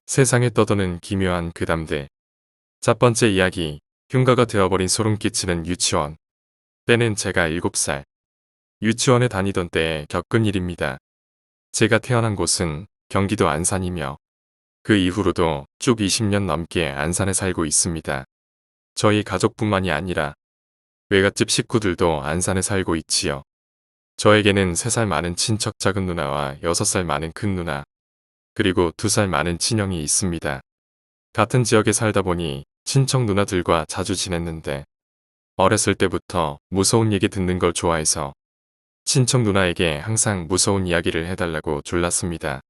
세상에 떠도는 기묘한 괴담들. 첫 번째 이야기, 흉가가 되어버린 소름 끼치는 유치원. 때는 제가 7살. 유치원에 다니던 때에 겪은 일입니다. 제가 태어난 곳은 경기도 안산이며 그 이후로도 쭉 20년 넘게 안산에 살고 있습니다. 저희 가족뿐만이 아니라 외갓집 식구들도 안산에 살고 있지요. 저에게는 3살 많은 친척 작은 누나와 6살 많은 큰 누나, 그리고 2살 많은 친형이 있습니다. 같은 지역에 살다 보니 친척 누나들과 자주 지냈는데 어렸을 때부터 무서운 얘기 듣는 걸 좋아해서 친척 누나에게 항상 무서운 이야기를 해달라고 졸랐습니다.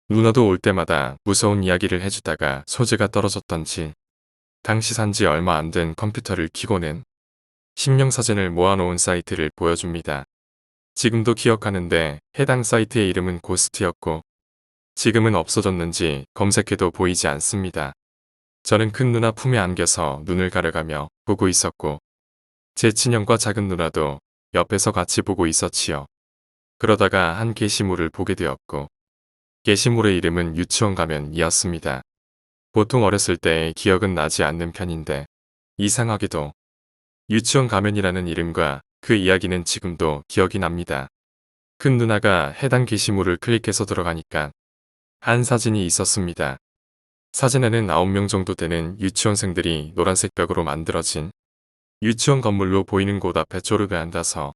누나도 올 때마다 무서운 이야기를 해주다가 소재가 떨어졌던지 당시 산지 얼마 안 된 컴퓨터를 켜고는 심령사진을 모아놓은 사이트를 보여줍니다. 지금도 기억하는데 해당 사이트의 이름은 고스트였고 지금은 없어졌는지 검색해도 보이지 않습니다. 저는 큰 누나 품에 안겨서 눈을 가려가며 보고 있었고 제 친형과 작은 누나도 옆에서 같이 보고 있었지요. 그러다가 한 게시물을 보게 되었고 게시물의 이름은 유치원 가면이었습니다. 보통 어렸을 때의 기억은 나지 않는 편인데 이상하게도 유치원 가면이라는 이름과 그 이야기는 지금도 기억이 납니다. 큰 누나가 해당 게시물을 클릭해서 들어가니까 한 사진이 있었습니다. 사진에는 9명 정도 되는 유치원생들이 노란색 벽으로 만들어진 유치원 건물로 보이는 곳 앞에 쪼르르 앉아서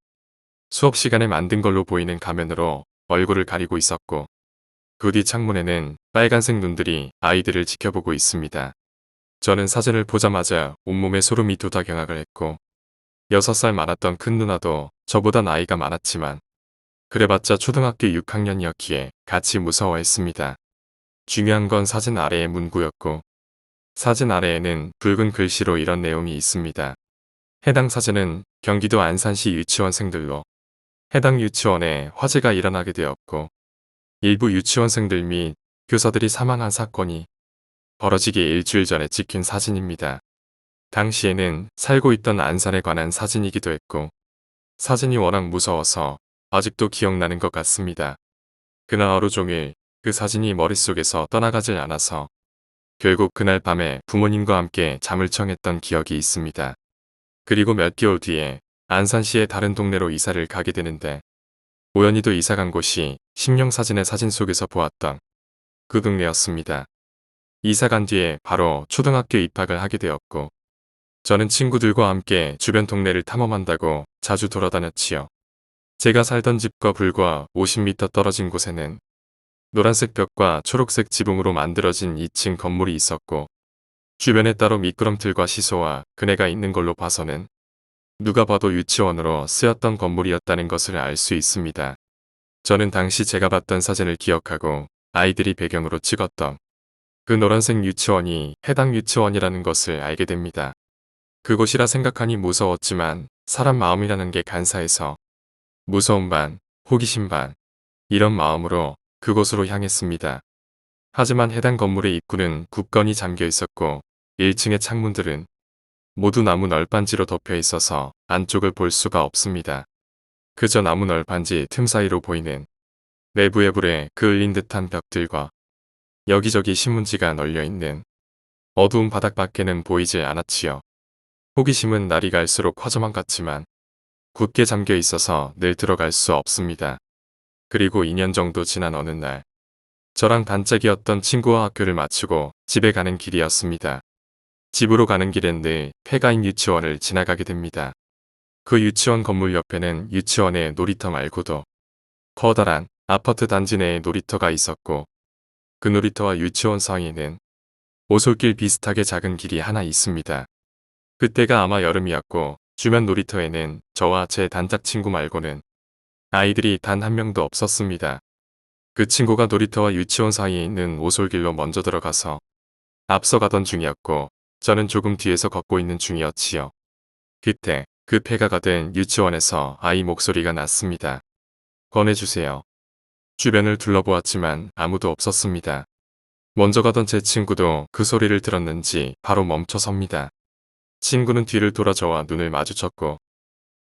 수업 시간에 만든 걸로 보이는 가면으로 얼굴을 가리고 있었고 그 뒤 창문에는 빨간색 눈들이 아이들을 지켜보고 있습니다. 저는 사진을 보자마자 온몸에 소름이 돋아 경악을 했고 6살 많았던 큰 누나도 저보다 나이가 많았지만 그래봤자 초등학교 6학년이었기에 같이 무서워했습니다. 중요한 건 사진 아래의 문구였고 사진 아래에는 붉은 글씨로 이런 내용이 있습니다. 해당 사진은 경기도 안산시 유치원생들로 해당 유치원에 화재가 일어나게 되었고 일부 유치원생들 및 교사들이 사망한 사건이 벌어지기 일주일 전에 찍힌 사진입니다. 당시에는 살고 있던 안산에 관한 사진이기도 했고 사진이 워낙 무서워서 아직도 기억나는 것 같습니다. 그날 하루 종일 그 사진이 머릿속에서 떠나가질 않아서 결국 그날 밤에 부모님과 함께 잠을 청했던 기억이 있습니다. 그리고 몇 개월 뒤에 안산시의 다른 동네로 이사를 가게 되는데 우연히도 이사간 곳이 심령사진의 사진 속에서 보았던 그 동네였습니다. 이사간 뒤에 바로 초등학교 입학을 하게 되었고 저는 친구들과 함께 주변 동네를 탐험한다고 자주 돌아다녔지요. 제가 살던 집과 불과 50m 떨어진 곳에는 노란색 벽과 초록색 지붕으로 만들어진 2층 건물이 있었고 주변에 따로 미끄럼틀과 시소와 그네가 있는 걸로 봐서는 누가 봐도 유치원으로 쓰였던 건물이었다는 것을 알 수 있습니다. 저는 당시 제가 봤던 사진을 기억하고 아이들이 배경으로 찍었던 그 노란색 유치원이 해당 유치원이라는 것을 알게 됩니다. 그곳이라 생각하니 무서웠지만 사람 마음이라는 게 간사해서 무서움 반, 호기심 반 이런 마음으로 그곳으로 향했습니다. 하지만 해당 건물의 입구는 굳건히 잠겨 있었고 1층의 창문들은 모두 나무 널빤지로 덮여 있어서 안쪽을 볼 수가 없습니다. 그저 나무 널빤지 틈 사이로 보이는 내부에 불에 그을린 듯한 벽들과 여기저기 신문지가 널려있는 어두운 바닥밖에는 보이지 않았지요. 호기심은 날이 갈수록 커져만 갔지만 굳게 잠겨 있어서 늘 들어갈 수 없습니다. 그리고 2년 정도 지난 어느 날 저랑 단짝이었던 친구와 학교를 마치고 집에 가는 길이었습니다. 집으로 가는 길엔 늘 폐가인 유치원을 지나가게 됩니다. 그 유치원 건물 옆에는 유치원의 놀이터 말고도 커다란 아파트 단지 내에 놀이터가 있었고 그 놀이터와 유치원 사이에는 오솔길 비슷하게 작은 길이 하나 있습니다. 그때가 아마 여름이었고 주변 놀이터에는 저와 제 단짝 친구 말고는 아이들이 단 한 명도 없었습니다. 그 친구가 놀이터와 유치원 사이에 있는 오솔길로 먼저 들어가서 앞서가던 중이었고 저는 조금 뒤에서 걷고 있는 중이었지요. 그때 그 폐가가 된 유치원에서 아이 목소리가 났습니다. 꺼내주세요. 주변을 둘러보았지만 아무도 없었습니다. 먼저 가던 제 친구도 그 소리를 들었는지 바로 멈춰 섭니다. 친구는 뒤를 돌아 저와 눈을 마주쳤고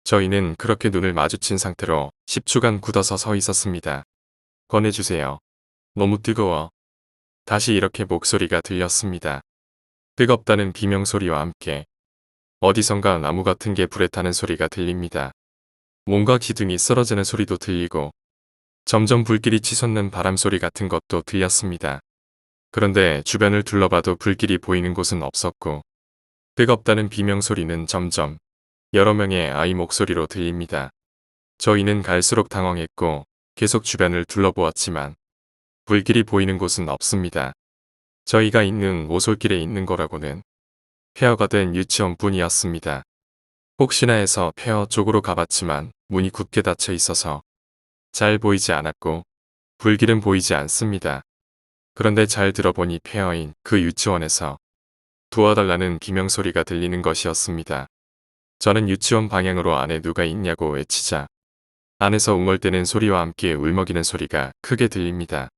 저희는 그렇게 눈을 마주친 상태로 10초간 굳어서 서 있었습니다. 꺼내주세요. 너무 뜨거워. 다시 이렇게 목소리가 들렸습니다. 뜨겁다는 비명소리와 함께 어디선가 나무 같은 게 불에 타는 소리가 들립니다. 뭔가 기둥이 쓰러지는 소리도 들리고 점점 불길이 치솟는 바람소리 같은 것도 들렸습니다. 그런데 주변을 둘러봐도 불길이 보이는 곳은 없었고 뜨겁다는 비명소리는 점점 여러 명의 아이 목소리로 들립니다. 저희는 갈수록 당황했고 계속 주변을 둘러보았지만 불길이 보이는 곳은 없습니다. 저희가 있는 오솔길에 있는 거라고는 폐허가 된 유치원뿐이었습니다. 혹시나 해서 폐허 쪽으로 가봤지만 문이 굳게 닫혀 있어서 잘 보이지 않았고 불길은 보이지 않습니다. 그런데 잘 들어보니 폐허인 그 유치원에서 도와달라는 비명소리가 들리는 것이었습니다. 저는 유치원 방향으로 안에 누가 있냐고 외치자 안에서 웅얼대는 소리와 함께 울먹이는 소리가 크게 들립니다.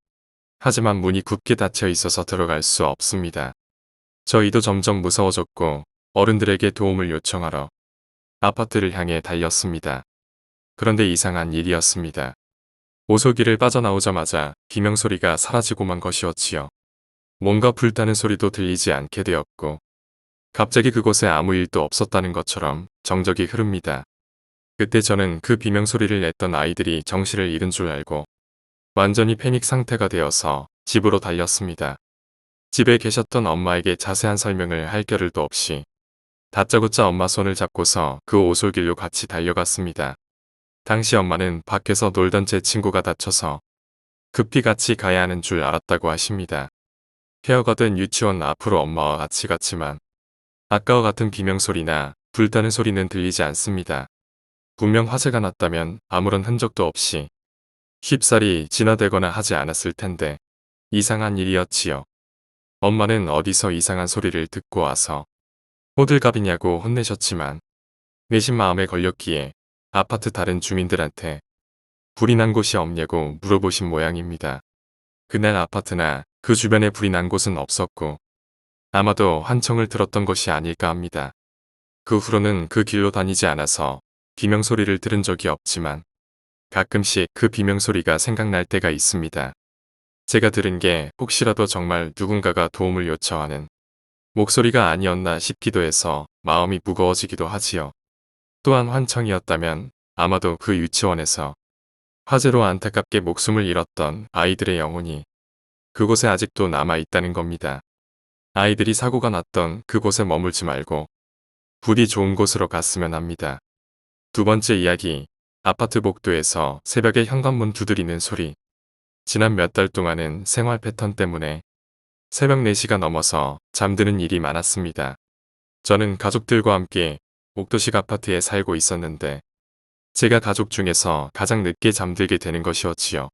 하지만 문이 굳게 닫혀 있어서 들어갈 수 없습니다. 저희도 점점 무서워졌고 어른들에게 도움을 요청하러 아파트를 향해 달렸습니다. 그런데 이상한 일이었습니다. 오솔길을 빠져나오자마자 비명소리가 사라지고만 것이었지요. 뭔가 불타는 소리도 들리지 않게 되었고 갑자기 그곳에 아무 일도 없었다는 것처럼 정적이 흐릅니다. 그때 저는 그 비명소리를 냈던 아이들이 정신을 잃은 줄 알고 완전히 패닉 상태가 되어서 집으로 달렸습니다. 집에 계셨던 엄마에게 자세한 설명을 할 겨를도 없이 다짜고짜 엄마 손을 잡고서 그 오솔길로 같이 달려갔습니다. 당시 엄마는 밖에서 놀던 제 친구가 다쳐서 급히 같이 가야 하는 줄 알았다고 하십니다. 폐허가 된 유치원 앞으로 엄마와 같이 갔지만 아까와 같은 비명소리나 불타는 소리는 들리지 않습니다. 분명 화재가 났다면 아무런 흔적도 없이 쉽사리 진화되거나 하지 않았을 텐데 이상한 일이었지요. 엄마는 어디서 이상한 소리를 듣고 와서 호들갑이냐고 혼내셨지만 내심 마음에 걸렸기에 아파트 다른 주민들한테 불이 난 곳이 없냐고 물어보신 모양입니다. 그날 아파트나 그 주변에 불이 난 곳은 없었고 아마도 환청을 들었던 것이 아닐까 합니다. 그 후로는 그 길로 다니지 않아서 비명소리를 들은 적이 없지만 가끔씩 그 비명소리가 생각날 때가 있습니다. 제가 들은 게 혹시라도 정말 누군가가 도움을 요청하는 목소리가 아니었나 싶기도 해서 마음이 무거워지기도 하지요. 또한 환청이었다면 아마도 그 유치원에서 화재로 안타깝게 목숨을 잃었던 아이들의 영혼이 그곳에 아직도 남아있다는 겁니다. 아이들이 사고가 났던 그곳에 머물지 말고 부디 좋은 곳으로 갔으면 합니다. 두 번째 이야기, 아파트 복도에서 새벽에 현관문 두드리는 소리. 지난 몇 달 동안은 생활 패턴 때문에 새벽 4시가 넘어서 잠드는 일이 많았습니다. 저는 가족들과 함께 옥도식 아파트에 살고 있었는데 제가 가족 중에서 가장 늦게 잠들게 되는 것이었지요.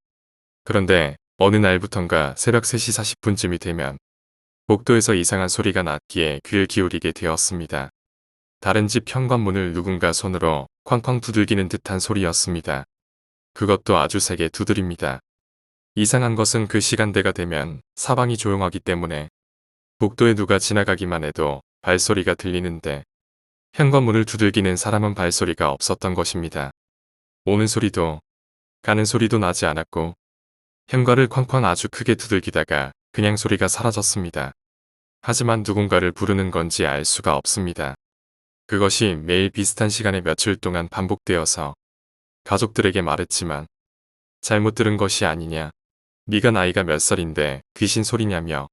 그런데 어느 날부턴가 새벽 3시 40분쯤이 되면 복도에서 이상한 소리가 났기에 귀를 기울이게 되었습니다. 다른 집 현관문을 누군가 손으로 쾅쾅 두들기는 듯한 소리였습니다. 그것도 아주 세게 두드립니다. 이상한 것은 그 시간대가 되면 사방이 조용하기 때문에 복도에 누가 지나가기만 해도 발소리가 들리는데 현관문을 두들기는 사람은 발소리가 없었던 것입니다. 오는 소리도 가는 소리도 나지 않았고 현관을 쾅쾅 아주 크게 두들기다가 그냥 소리가 사라졌습니다. 하지만 누군가를 부르는 건지 알 수가 없습니다. 그것이 매일 비슷한 시간에 며칠 동안 반복되어서 가족들에게 말했지만 잘못 들은 것이 아니냐, 네가 나이가 몇 살인데 귀신 소리냐며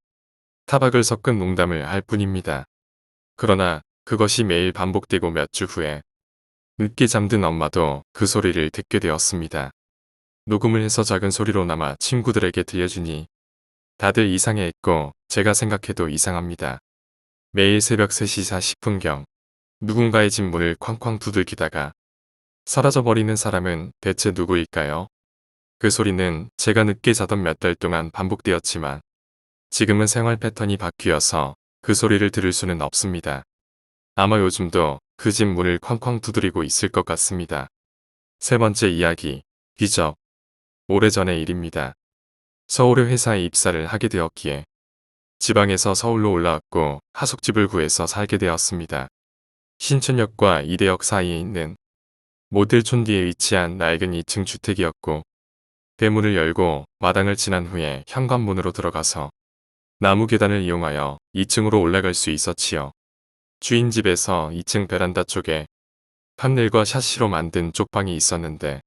타박을 섞은 농담을 할 뿐입니다. 그러나 그것이 매일 반복되고 몇 주 후에 늦게 잠든 엄마도 그 소리를 듣게 되었습니다. 녹음을 해서 작은 소리로나마 친구들에게 들려주니 다들 이상해했고 제가 생각해도 이상합니다. 매일 새벽 3시 40분경 누군가의 집 문을 쾅쾅 두들기다가 사라져버리는 사람은 대체 누구일까요? 그 소리는 제가 늦게 자던 몇 달 동안 반복되었지만 지금은 생활 패턴이 바뀌어서 그 소리를 들을 수는 없습니다. 아마 요즘도 그 집 문을 쾅쾅 두드리고 있을 것 같습니다. 세 번째 이야기, 기적. 오래전의 일입니다. 서울의 회사에 입사를 하게 되었기에 지방에서 서울로 올라왔고 하숙집을 구해서 살게 되었습니다. 신촌역과 이대역 사이에 있는 모델촌 뒤에 위치한 낡은 2층 주택이었고 대문을 열고 마당을 지난 후에 현관문으로 들어가서 나무 계단을 이용하여 2층으로 올라갈 수 있었지요. 주인 집에서 2층 베란다 쪽에 판넬과 샤시로 만든 쪽방이 있었는데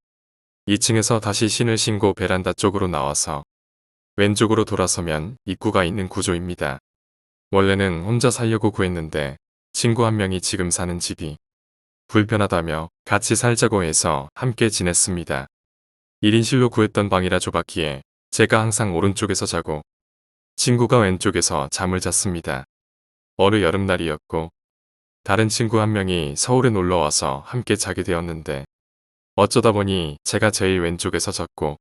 2층에서 다시 신을 신고 베란다 쪽으로 나와서 왼쪽으로 돌아서면 입구가 있는 구조입니다. 원래는 혼자 살려고 구했는데 친구 한 명이 지금 사는 집이 불편하다며 같이 살자고 해서 함께 지냈습니다. 1인실로 구했던 방이라 좁았기에 제가 항상 오른쪽에서 자고 친구가 왼쪽에서 잠을 잤습니다. 어느 여름날이었고 다른 친구 한 명이 서울에 놀러와서 함께 자게 되었는데 어쩌다 보니 제가 제일 왼쪽에서 잤고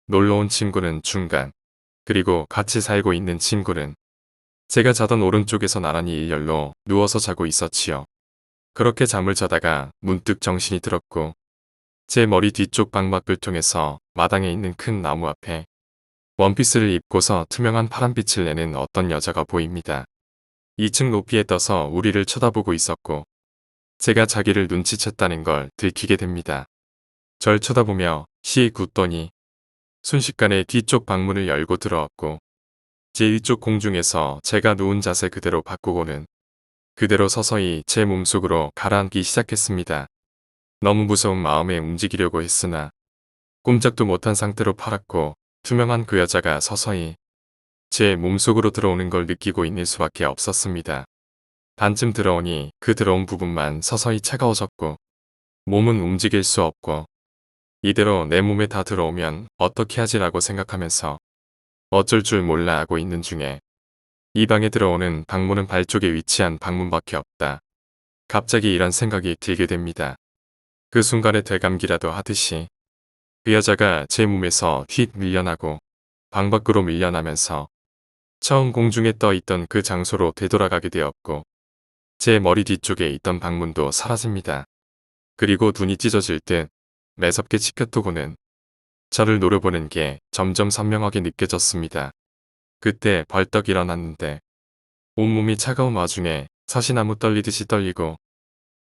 놀러온 친구는 중간, 그리고 같이 살고 있는 친구는 제가 자던 오른쪽에서 나란히 일렬로 누워서 자고 있었지요. 그렇게 잠을 자다가 문득 정신이 들었고 제 머리 뒤쪽 방밖을 통해서 마당에 있는 큰 나무 앞에 원피스를 입고서 투명한 파란빛을 내는 어떤 여자가 보입니다. 2층 높이에 떠서 우리를 쳐다보고 있었고 제가 자기를 눈치챘다는 걸 들키게 됩니다. 절 쳐다보며 씩 웃더니 순식간에 뒤쪽 방문을 열고 들어왔고 제 위쪽 공중에서 제가 누운 자세 그대로 바꾸고는 그대로 서서히 제 몸속으로 가라앉기 시작했습니다. 너무 무서운 마음에 움직이려고 했으나 꼼짝도 못한 상태로 팔았고 투명한 그 여자가 서서히 제 몸속으로 들어오는 걸 느끼고 있을 수밖에 없었습니다. 반쯤 들어오니 그 들어온 부분만 서서히 차가워졌고 몸은 움직일 수 없고 이대로 내 몸에 다 들어오면 어떻게 하지라고 생각하면서 어쩔 줄 몰라 하고 있는 중에 이 방에 들어오는 방문은 발 쪽에 위치한 방문밖에 없다. 갑자기 이런 생각이 들게 됩니다. 그 순간에 되감기라도 하듯이 그 여자가 제 몸에서 휙 밀려나고 방 밖으로 밀려나면서 처음 공중에 떠 있던 그 장소로 되돌아가게 되었고 제 머리 뒤쪽에 있던 방문도 사라집니다. 그리고 눈이 찢어질 듯 매섭게 치켜뜨고는 저를 노려보는 게 점점 선명하게 느껴졌습니다. 그때 벌떡 일어났는데 온몸이 차가운 와중에 사시나무 떨리듯이 떨리고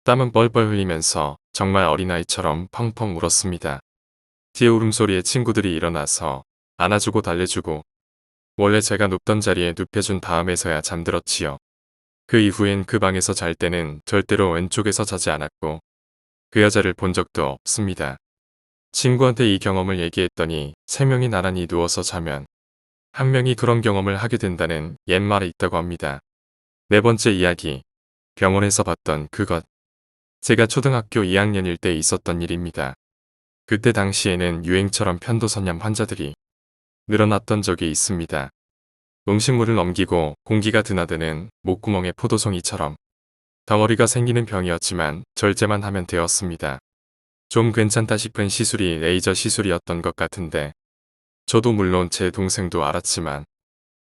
땀은 뻘뻘 흘리면서 정말 어린아이처럼 펑펑 울었습니다. 뒤에 울음소리에 친구들이 일어나서 안아주고 달래주고 원래 제가 눕던 자리에 눕혀준 다음에서야 잠들었지요. 그 이후엔 그 방에서 잘 때는 절대로 왼쪽에서 자지 않았고 그 여자를 본 적도 없습니다. 친구한테 이 경험을 얘기했더니 3명이 나란히 누워서 자면 한 명이 그런 경험을 하게 된다는 옛말에 있다고 합니다. 네 번째 이야기, 병원에서 봤던 그것. 제가 초등학교 2학년일 때 있었던 일입니다. 그때 당시에는 유행처럼 편도선염 환자들이 늘어났던 적이 있습니다. 음식물을 넘기고 공기가 드나드는 목구멍에 포도송이처럼 덩어리가 생기는 병이었지만 절제만 하면 되었습니다. 좀 괜찮다 싶은 시술이 레이저 시술이었던 것 같은데 저도 물론 제 동생도 알았지만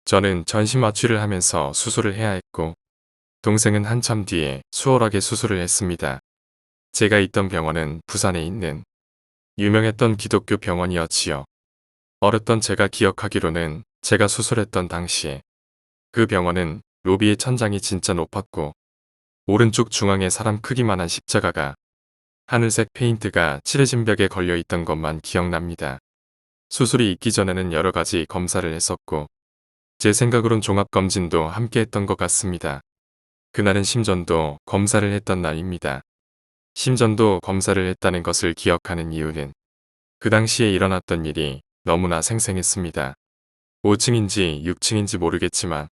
저는 전신 마취를 하면서 수술을 해야 했고 동생은 한참 뒤에 수월하게 수술을 했습니다. 제가 있던 병원은 부산에 있는 유명했던 기독교 병원이었지요. 어렸던 제가 기억하기로는 제가 수술했던 당시에 그 병원은 로비의 천장이 진짜 높았고 오른쪽 중앙에 사람 크기만한 십자가가 하늘색 페인트가 칠해진 벽에 걸려있던 것만 기억납니다. 수술이 있기 전에는 여러 가지 검사를 했었고 제 생각으론 종합검진도 함께 했던 것 같습니다. 그날은 심전도 검사를 했던 날입니다. 심전도 검사를 했다는 것을 기억하는 이유는 그 당시에 일어났던 일이 너무나 생생했습니다. 5층인지 6층인지 모르겠지만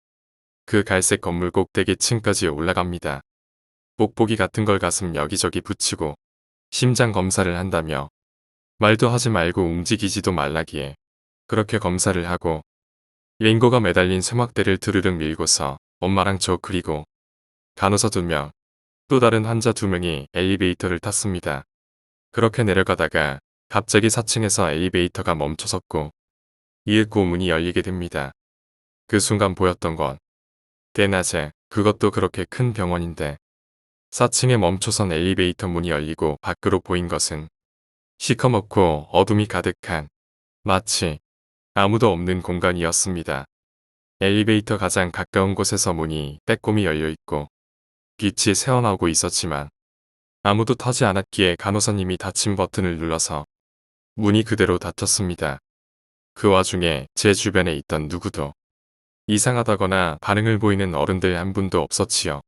그 갈색 건물 꼭대기 층까지 올라갑니다. 뽁뽁이 같은 걸 가슴 여기저기 붙이고 심장 검사를 한다며 말도 하지 말고 움직이지도 말라기에 그렇게 검사를 하고 링거가 매달린 수막대를 드르륵 밀고서 엄마랑 저 그리고 간호사 2명, 또 다른 환자 2명이 엘리베이터를 탔습니다. 그렇게 내려가다가 갑자기 4층에서 엘리베이터가 멈춰섰고 이윽고 문이 열리게 됩니다. 그 순간 보였던 건 대낮에 그것도 그렇게 큰 병원인데 4층에 멈춰선 엘리베이터 문이 열리고 밖으로 보인 것은 시커멓고 어둠이 가득한 마치 아무도 없는 공간이었습니다. 엘리베이터 가장 가까운 곳에서 문이 빼꼼히 열려있고 빛이 새어나오고 있었지만 아무도 타지 않았기에 간호사님이 닫힘 버튼을 눌러서 문이 그대로 닫혔습니다. 그 와중에 제 주변에 있던 누구도 이상하다거나 반응을 보이는 어른들 한 분도 없었지요.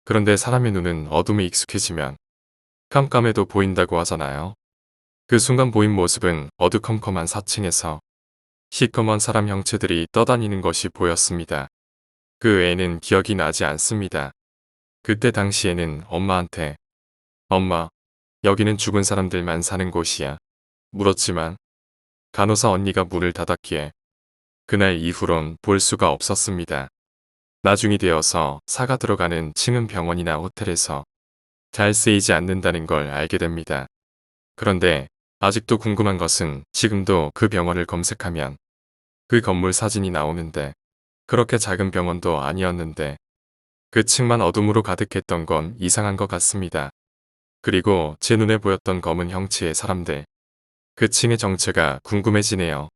그런데 사람의 눈은 어둠에 익숙해지면 깜깜해도 보인다고 하잖아요. 그 순간 보인 모습은 어두컴컴한 4층에서 시커먼 사람 형체들이 떠다니는 것이 보였습니다. 그 외에는 기억이 나지 않습니다. 그때 당시에는 엄마한테 엄마, 여기는 죽은 사람들만 사는 곳이야. 물었지만 간호사 언니가 문을 닫았기에 그날 이후론 볼 수가 없었습니다. 나중이 되어서 사가 들어가는 층은 병원이나 호텔에서 잘 쓰이지 않는다는 걸 알게 됩니다. 그런데 아직도 궁금한 것은 지금도 그 병원을 검색하면 그 건물 사진이 나오는데 그렇게 작은 병원도 아니었는데 그 층만 어둠으로 가득했던 건 이상한 것 같습니다. 그리고 제 눈에 보였던 검은 형체의 사람들. 그 층의 정체가 궁금해지네요.